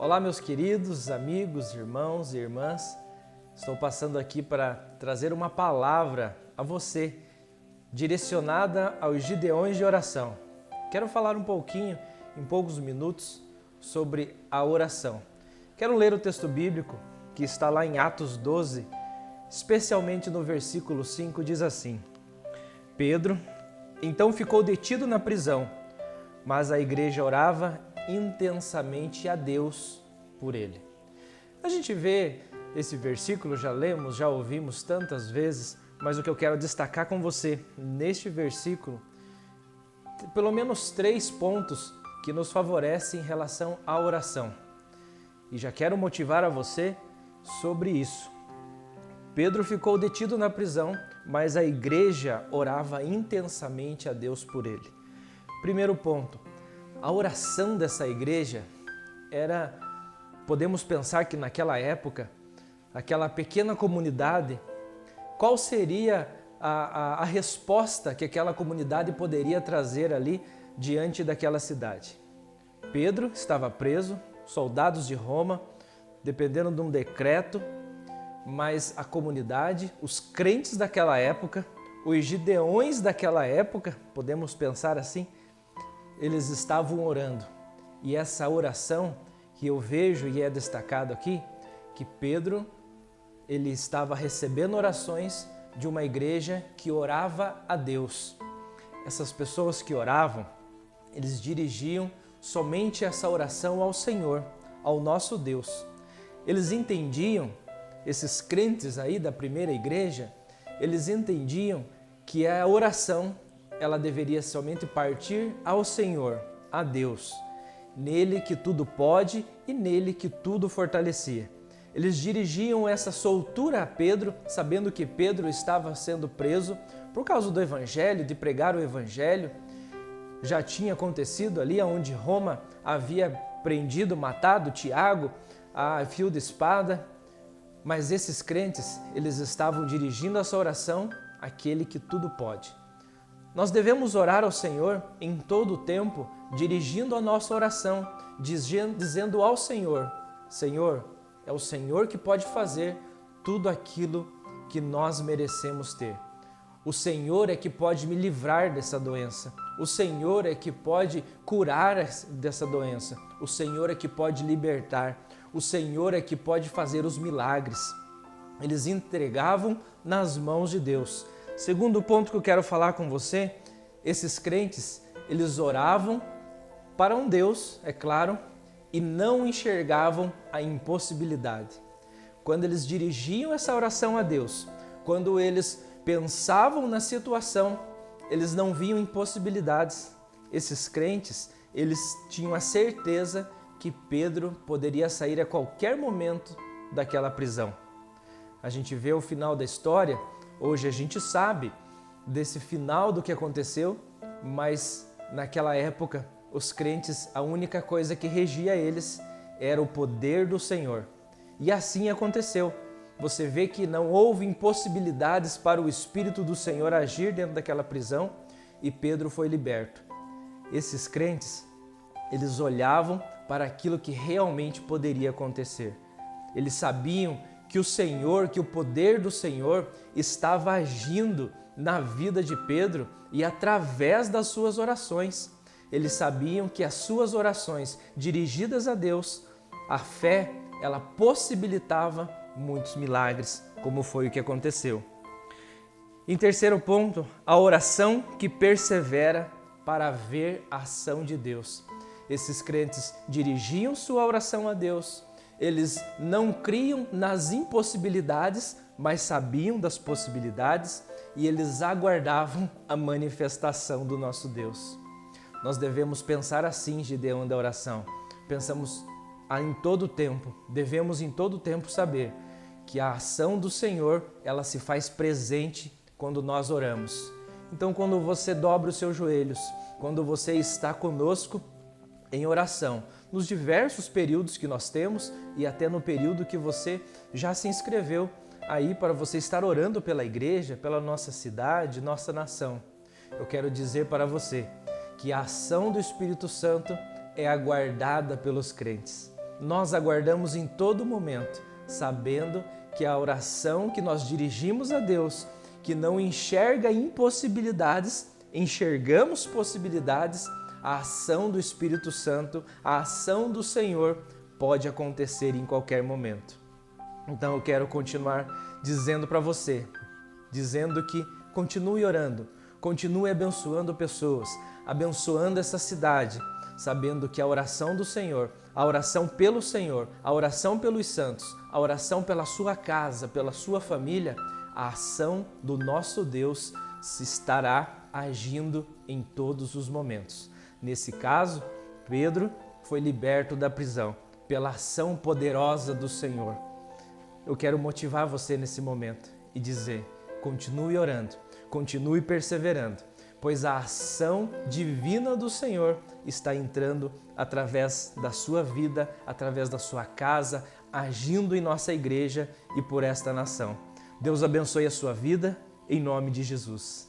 Olá, meus queridos amigos, irmãos e irmãs. Estou passando aqui para trazer uma palavra a você, direcionada aos Gideões de oração. Quero falar um pouquinho, em poucos minutos, sobre a oração. Quero ler o texto bíblico que está lá em Atos 12, especialmente no versículo 5, diz assim: Pedro, então ficou detido na prisão, mas a igreja orava intensamente a Deus por ele. A gente vê esse versículo, já lemos, já ouvimos tantas vezes, mas o que eu quero destacar com você neste versículo, pelo menos 3 pontos que nos favorecem em relação à oração. E já quero motivar a você sobre isso. Pedro ficou detido na prisão, mas a igreja orava intensamente a Deus por ele. Primeiro ponto, a oração dessa igreja era, podemos pensar que naquela época, aquela pequena comunidade, qual seria a resposta que aquela comunidade poderia trazer ali diante daquela cidade? Pedro estava preso, soldados de Roma, dependendo de um decreto, mas a comunidade, os crentes daquela época, os gideões daquela época, podemos pensar assim, eles estavam orando. E essa oração que eu vejo e é destacado aqui, que Pedro, ele estava recebendo orações de uma igreja que orava a Deus. Essas pessoas que oravam, eles dirigiam somente essa oração ao Senhor, ao nosso Deus. Eles entendiam, esses crentes aí da primeira igreja, eles entendiam que a oração, ela deveria somente partir ao Senhor, a Deus, nele que tudo pode e nele que tudo fortalecia. Eles dirigiam essa soltura a Pedro, sabendo que Pedro estava sendo preso por causa do Evangelho, de pregar o Evangelho. Já tinha acontecido ali onde Roma havia prendido, matado Tiago a fio de espada. Mas esses crentes, eles estavam dirigindo essa oração àquele que tudo pode. Nós devemos orar ao Senhor em todo o tempo, dirigindo a nossa oração, dizendo ao Senhor: Senhor, é o Senhor que pode fazer tudo aquilo que nós merecemos ter. O Senhor é que pode me livrar dessa doença. O Senhor é que pode curar dessa doença. O Senhor é que pode libertar. O Senhor é que pode fazer os milagres. Eles entregavam nas mãos de Deus. Segundo ponto que eu quero falar com você, esses crentes, eles oravam para um Deus, é claro, e não enxergavam a impossibilidade. Quando eles dirigiam essa oração a Deus, quando eles pensavam na situação, eles não viam impossibilidades. Esses crentes, eles tinham a certeza que Pedro poderia sair a qualquer momento daquela prisão. A gente vê o final da história, hoje a gente sabe desse final do que aconteceu, mas naquela época os crentes, a única coisa que regia eles era o poder do Senhor. E assim aconteceu. Você vê que não houve impossibilidades para o Espírito do Senhor agir dentro daquela prisão e Pedro foi liberto. Esses crentes, eles olhavam para aquilo que realmente poderia acontecer. Eles sabiam que o Senhor, que o poder do Senhor estava agindo na vida de Pedro e através das suas orações. Eles sabiam que as suas orações dirigidas a Deus, a fé, ela possibilitava muitos milagres, como foi o que aconteceu. Em terceiro ponto, a oração que persevera para ver a ação de Deus. Esses crentes dirigiam sua oração a Deus, eles não criam nas impossibilidades, mas sabiam das possibilidades e eles aguardavam a manifestação do nosso Deus. Nós devemos pensar assim, Gideão da oração. Pensamos em todo tempo, devemos em todo tempo saber que a ação do Senhor, ela se faz presente quando nós oramos. Então, quando você dobra os seus joelhos, quando você está conosco em oração, nos diversos períodos que nós temos e até no período que você já se inscreveu aí para você estar orando pela igreja, pela nossa cidade, nossa nação. Eu quero dizer para você que a ação do Espírito Santo é aguardada pelos crentes. nós aguardamos em todo momento, sabendo que a oração que nós dirigimos a Deus, que não enxerga impossibilidades, enxergamos possibilidades, a ação do Espírito Santo, a ação do Senhor pode acontecer em qualquer momento. Então eu quero continuar dizendo para você, dizendo que continue orando, continue abençoando pessoas, abençoando essa cidade, sabendo que a oração do Senhor, a oração pelo Senhor, a oração pelos santos, a oração pela sua casa, pela sua família, a ação do nosso Deus se estará agindo em todos os momentos. Nesse caso, Pedro foi liberto da prisão pela ação poderosa do Senhor. Eu quero motivar você nesse momento e dizer: continue orando, continue perseverando, pois a ação divina do Senhor está entrando através da sua vida, através da sua casa, agindo em nossa igreja e por esta nação. Deus abençoe a sua vida, em nome de Jesus.